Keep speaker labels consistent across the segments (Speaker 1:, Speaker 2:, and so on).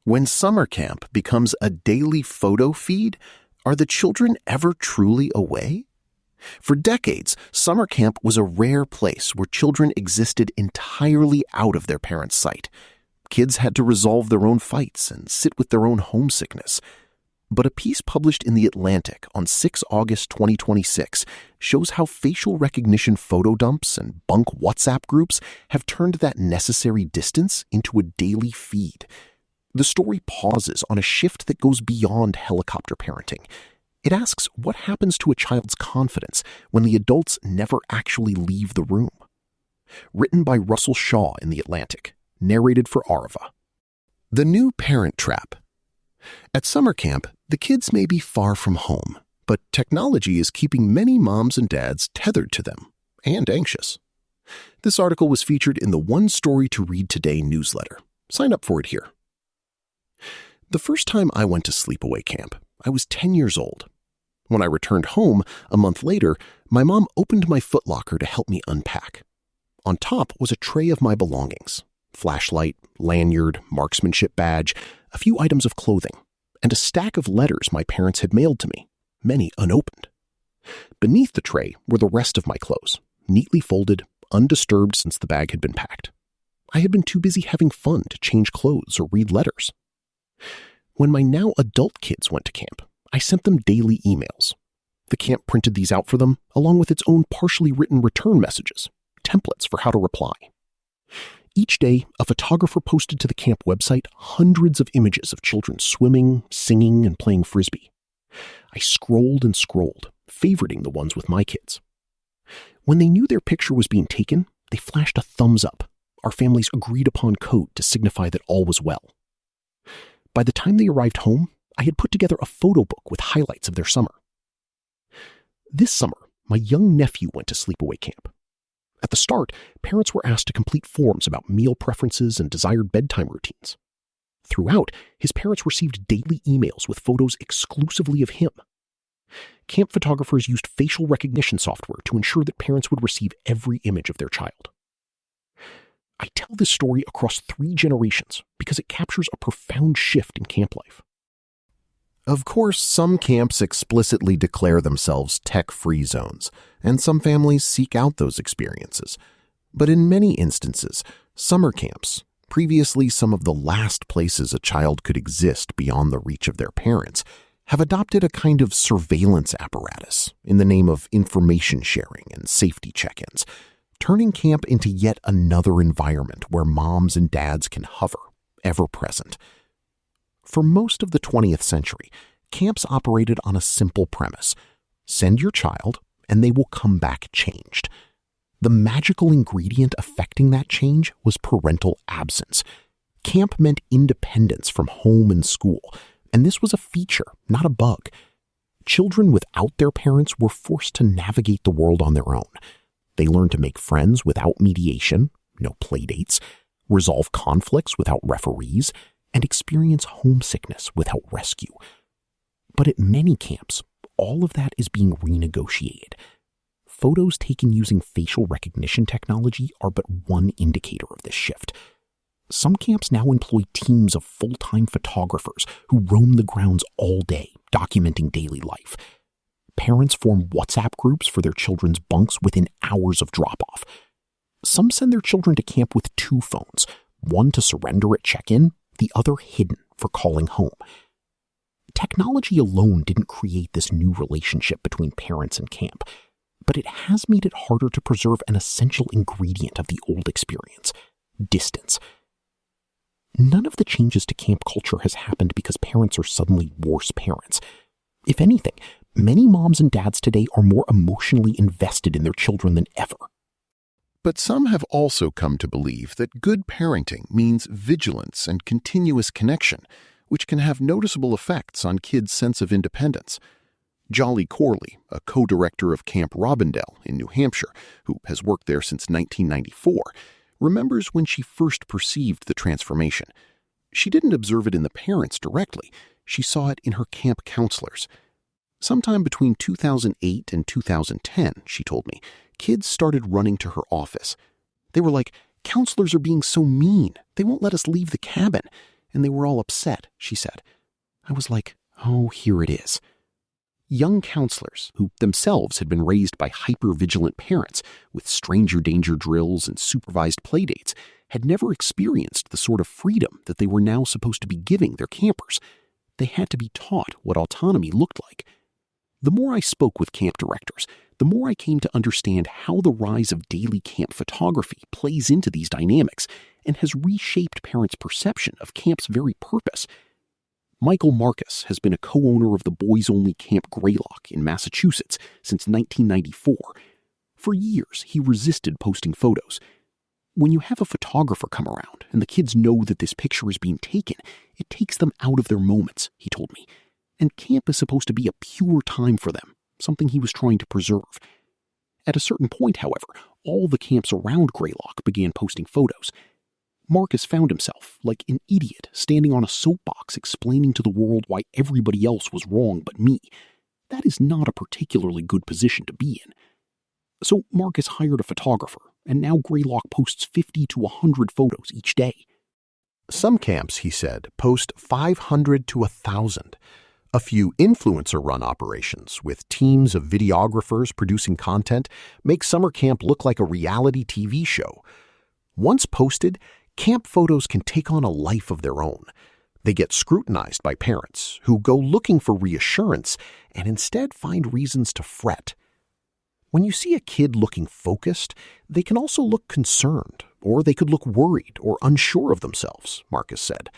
Speaker 1: When summer camp becomes a daily photo feed, are the children ever truly away? For decades, summer camp was a rare place where children existed entirely out of their parents' sight. Kids had to resolve their own fights and sit with their own homesickness. But a piece published in The Atlantic on 6 August 2026 shows how facial recognition photo dumps and bunk WhatsApp groups have turned that necessary distance into a daily feed. The story pauses on a shift that goes beyond helicopter parenting. It asks what happens to a child's confidence when the adults never actually leave the room. Written by Russell Shaw in The Atlantic, narrated for Arava. The new parent trap. At summer camp, the kids may be far from home, but technology is keeping many moms and dads tethered to them and anxious. This article was featured in the One Story to Read Today newsletter. Sign up for it here. The first time I went to sleepaway camp, I was 10 years old. When I returned home a month later, my mom opened my footlocker to help me unpack. On top was a tray of my belongings: flashlight, lanyard, marksmanship badge, a few items of clothing, and a stack of letters my parents had mailed to me, many unopened. Beneath the tray were the rest of my clothes, neatly folded, undisturbed since the bag had been packed. I had been too busy having fun to change clothes or read letters. When my now adult kids went to camp, I sent them daily emails. The camp printed these out for them, along with its own partially written return messages, templates for how to reply. Each day, a photographer posted to the camp website hundreds of images of children swimming, singing, and playing frisbee. I scrolled and scrolled, favoriting the ones with my kids. When they knew their picture was being taken, they flashed a thumbs up, our family's agreed-upon code to signify that all was well. By the time they arrived home, I had put together a photo book with highlights of their summer. This summer, my young nephew went to sleepaway camp. At the start, parents were asked to complete forms about meal preferences and desired bedtime routines. Throughout, his parents received daily emails with photos exclusively of him. Camp photographers used facial recognition software to ensure that parents would receive every image of their child. I tell this story across 3 generations because it captures a profound shift in camp life. Of course, some camps explicitly declare themselves tech-free zones, and some families seek out those experiences. But in many instances, summer camps, previously some of the last places a child could exist beyond the reach of their parents, have adopted a kind of surveillance apparatus in the name of information sharing and safety check-ins, turning camp into yet another environment where moms and dads can hover, ever present. For most of the 20th century, camps operated on a simple premise: send your child, and they will come back changed. The magical ingredient affecting that change was parental absence. Camp meant independence from home and school, and this was a feature, not a bug. Children without their parents were forced to navigate the world on their own. They learned to make friends without mediation, no playdates, resolve conflicts without referees, and experience homesickness without rescue. But at many camps, all of that is being renegotiated. Photos taken using facial recognition technology are but one indicator of this shift. Some camps now employ teams of full-time photographers who roam the grounds all day, documenting daily life. Parents form WhatsApp groups for their children's bunks within hours of drop-off. Some send their children to camp with 2 phones, one to surrender at check-in, the other hidden for calling home. Technology alone didn't create this new relationship between parents and camp, but it has made it harder to preserve an essential ingredient of the old experience: distance. None of the changes to camp culture has happened because parents are suddenly worse parents. If anything, many moms and dads today are more emotionally invested in their children than ever. But some have also come to believe that good parenting means vigilance and continuous connection, which can have noticeable effects on kids' sense of independence. Jolly Corley, a co-director of Camp Robindel in New Hampshire, who has worked there since 1994, remembers when she first perceived the transformation. She didn't observe it in the parents directly. She saw it in her camp counselors. Sometime between 2008 and 2010, she told me, kids started running to her office. They were like, "Counselors are being so mean. They won't let us leave the cabin. and they were all upset, she said. I was like, oh, here it is. Young counselors, who themselves had been raised by hyper-vigilant parents with stranger danger drills and supervised playdates, had never experienced the sort of freedom that they were now supposed to be giving their campers. They had to be taught what autonomy looked like. The more I spoke with camp directors, the more I came to understand how the rise of daily camp photography plays into these dynamics and has reshaped parents' perception of camp's very purpose. Michael Marcus has been a co-owner of the boys-only Camp Greylock in Massachusetts since 1994. For years, he resisted posting photos. When you have a photographer come around and the kids know that this picture is being taken, it takes them out of their moments, he told me. And camp is supposed to be a pure time for them, something he was trying to preserve. At a certain point, however, all the camps around Greylock began posting photos. Marcus found himself, like an idiot, standing on a soapbox explaining to the world why everybody else was wrong but me. That is not a particularly good position to be in. So Marcus hired a photographer, and now Greylock posts 50 to 100 photos each day. Some camps, he said, post 500 to 1,000. A few influencer-run operations with teams of videographers producing content make summer camp look like a reality TV show. Once posted, camp photos can take on a life of their own. They get scrutinized by parents who go looking for reassurance and instead find reasons to fret. When you see a kid looking focused, they can also look concerned, or they could look worried or unsure of themselves, Marcus said.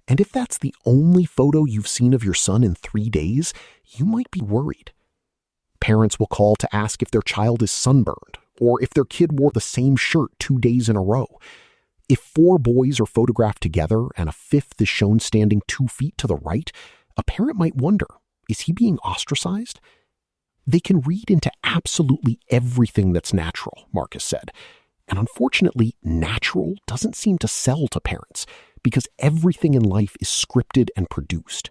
Speaker 1: And if that's the only photo you've seen of your son in 3 days, you might be worried. Parents will call to ask if their child is sunburned, or if their kid wore the same shirt 2 days in a row. If 4 boys are photographed together and a 5th is shown standing 2 feet to the right, a parent might wonder, is he being ostracized? They can read into absolutely everything that's natural, Marcus said. And unfortunately, natural doesn't seem to sell to parents because everything in life is scripted and produced.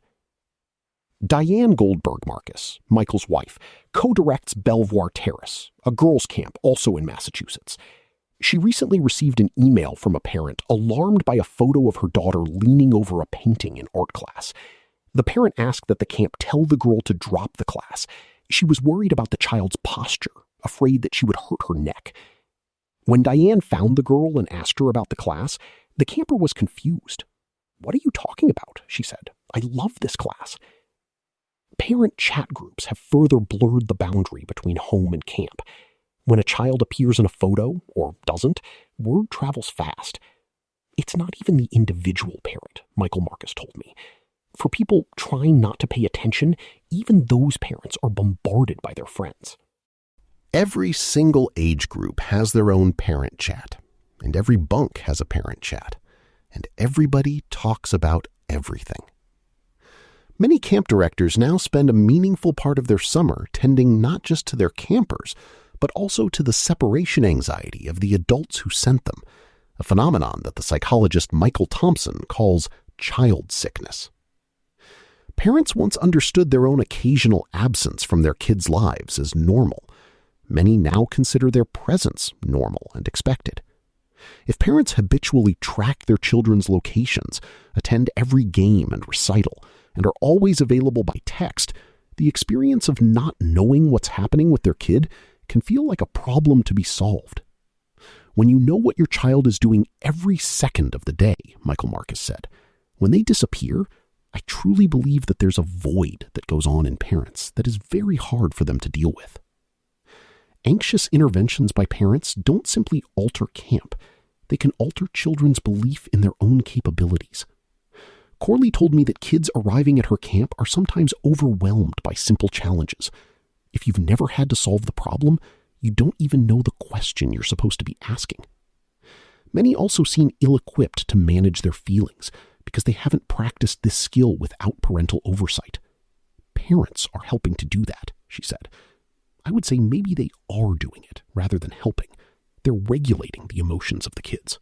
Speaker 1: Diane Goldberg Marcus, Michael's wife, co-directs Belvoir Terrace, a girls' camp also in Massachusetts. She recently received an email from a parent alarmed by a photo of her daughter leaning over a painting in art class. The parent asked that the camp tell the girl to drop the class. She was worried about the child's posture, afraid that she would hurt her neck. When Diane found the girl and asked her about the class, the camper was confused. "What are you talking about?" she said. "I love this class." Parent chat groups have further blurred the boundary between home and camp. When a child appears in a photo, or doesn't, word travels fast. It's not even the individual parent, Michael Marcus told me. For people trying not to pay attention, even those parents are bombarded by their friends. Every single age group has their own parent chat, and every bunk has a parent chat, and everybody talks about everything. Many camp directors now spend a meaningful part of their summer tending not just to their campers, but also to the separation anxiety of the adults who sent them, a phenomenon that the psychologist Michael Thompson calls child sickness. Parents once understood their own occasional absence from their kids' lives as normal. Many now consider their presence normal and expected. If parents habitually track their children's locations, attend every game and recital, and are always available by text, the experience of not knowing what's happening with their kid can feel like a problem to be solved. When you know what your child is doing every second of the day, Michael Marcus said, when they disappear, I truly believe that there's a void that goes on in parents that is very hard for them to deal with. Anxious interventions by parents don't simply alter camp. They can alter children's belief in their own capabilities. Corley told me that kids arriving at her camp are sometimes overwhelmed by simple challenges. If you've never had to solve the problem, you don't even know the question you're supposed to be asking. Many also seem ill-equipped to manage their feelings because they haven't practiced this skill without parental oversight. Parents are helping to do that, she said. I would say maybe they are doing it rather than helping. They're regulating the emotions of the kids.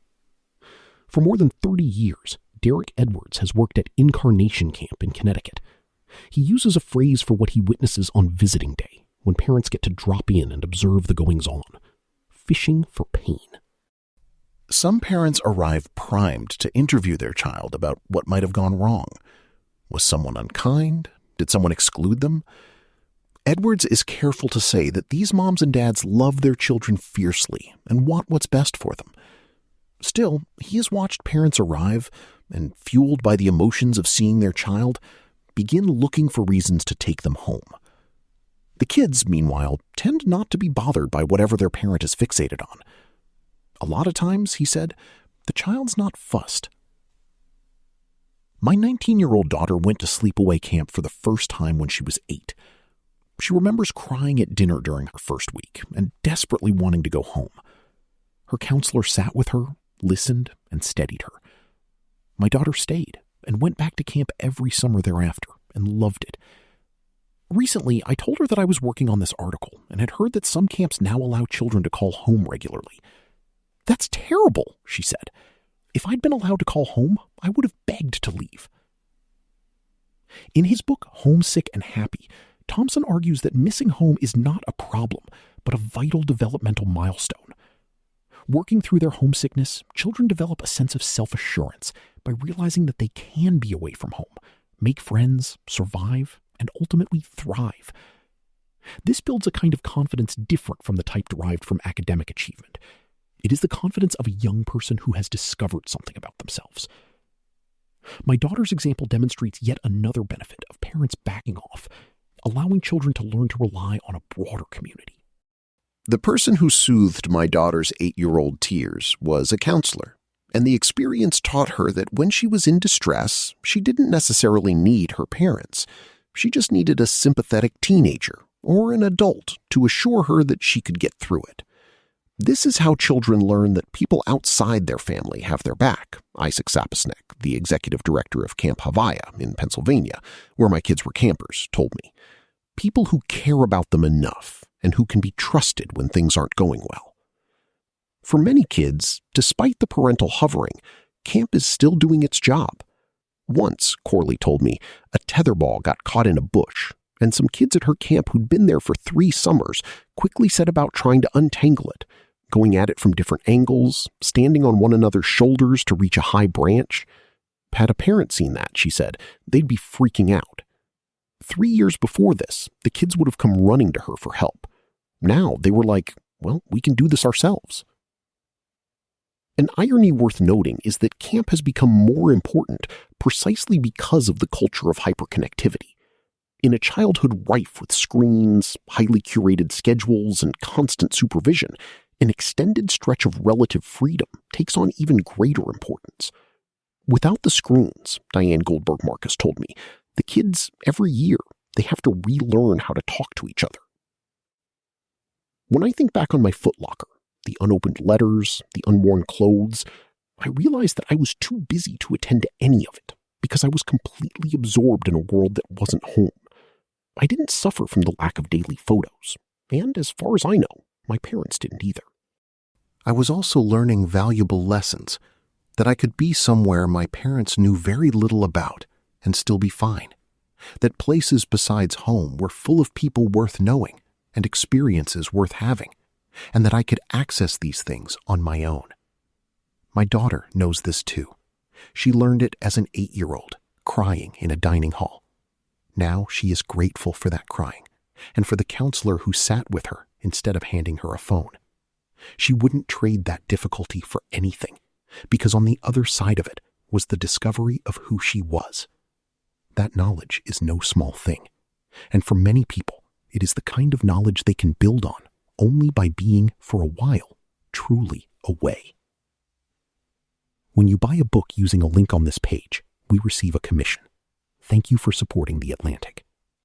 Speaker 1: For more than 30 years, Derek Edwards has worked at Incarnation Camp in Connecticut. He uses a phrase for what he witnesses on visiting day, when parents get to drop in and observe the goings-on: fishing for pain. Some parents arrive primed to interview their child about what might have gone wrong. Was someone unkind? Did someone exclude them? Edwards is careful to say that these moms and dads love their children fiercely and want what's best for them. Still, he has watched parents arrive and, fueled by the emotions of seeing their child, begin looking for reasons to take them home. The kids, meanwhile, tend not to be bothered by whatever their parent is fixated on. A lot of times, he said, the child's not fussed. My 19-year-old daughter went to sleepaway camp for the first time when she was 8. She remembers crying at dinner during her first week and desperately wanting to go home. Her counselor sat with her, listened, and steadied her. My daughter stayed and went back to camp every summer thereafter and loved it. Recently, I told her that I was working on this article and had heard that some camps now allow children to call home regularly. "That's terrible," she said. "If I'd been allowed to call home, I would have begged to leave." In his book, Homesick and Happy, Thompson argues that missing home is not a problem, but a vital developmental milestone. Working through their homesickness, children develop a sense of self-assurance by realizing that they can be away from home, make friends, survive, and ultimately thrive. This builds a kind of confidence different from the type derived from academic achievement. It is the confidence of a young person who has discovered something about themselves. My daughter's example demonstrates yet another benefit of parents backing off, allowing children to learn to rely on a broader community. The person who soothed my daughter's 8-year-old tears was a counselor, and the experience taught her that when she was in distress, she didn't necessarily need her parents. She just needed a sympathetic teenager or an adult to assure her that she could get through it. This is how children learn that people outside their family have their back, Isaac Saposnek, the executive director of Camp Havaya in Pennsylvania, where my kids were campers, told me. People who care about them enough and who can be trusted when things aren't going well. For many kids, despite the parental hovering, camp is still doing its job. Once, Corley told me, a tetherball got caught in a bush, and some kids at her camp who'd been there for 3 summers quickly set about trying to untangle it, going at it from different angles, standing on one another's shoulders to reach a high branch. Had a parent seen that, she said, they'd be freaking out. 3 years before this, the kids would have come running to her for help. Now they were like, well, we can do this ourselves. An irony worth noting is that camp has become more important precisely because of the culture of hyperconnectivity. In a childhood rife with screens, highly curated schedules, and constant supervision, an extended stretch of relative freedom takes on even greater importance. Without the screens, Diane Goldberg Marcus told me, the kids, every year, they have to relearn how to talk to each other. When I think back on my footlocker, the unopened letters, the unworn clothes, I realized that I was too busy to attend to any of it because I was completely absorbed in a world that wasn't home. I didn't suffer from the lack of daily photos, and as far as I know, my parents didn't either. I was also learning valuable lessons, that I could be somewhere my parents knew very little about and still be fine, that places besides home were full of people worth knowing and experiences worth having, and that I could access these things on my own. My daughter knows this too. She learned it as an 8-year-old, crying in a dining hall. Now she is grateful for that crying, and for the counselor who sat with her instead of handing her a phone. She wouldn't trade that difficulty for anything, because on the other side of it was the discovery of who she was. That knowledge is no small thing, and for many people, it is the kind of knowledge they can build on only by being, for a while, truly away. When you buy a book using a link on this page, we receive a commission. Thank you for supporting The Atlantic.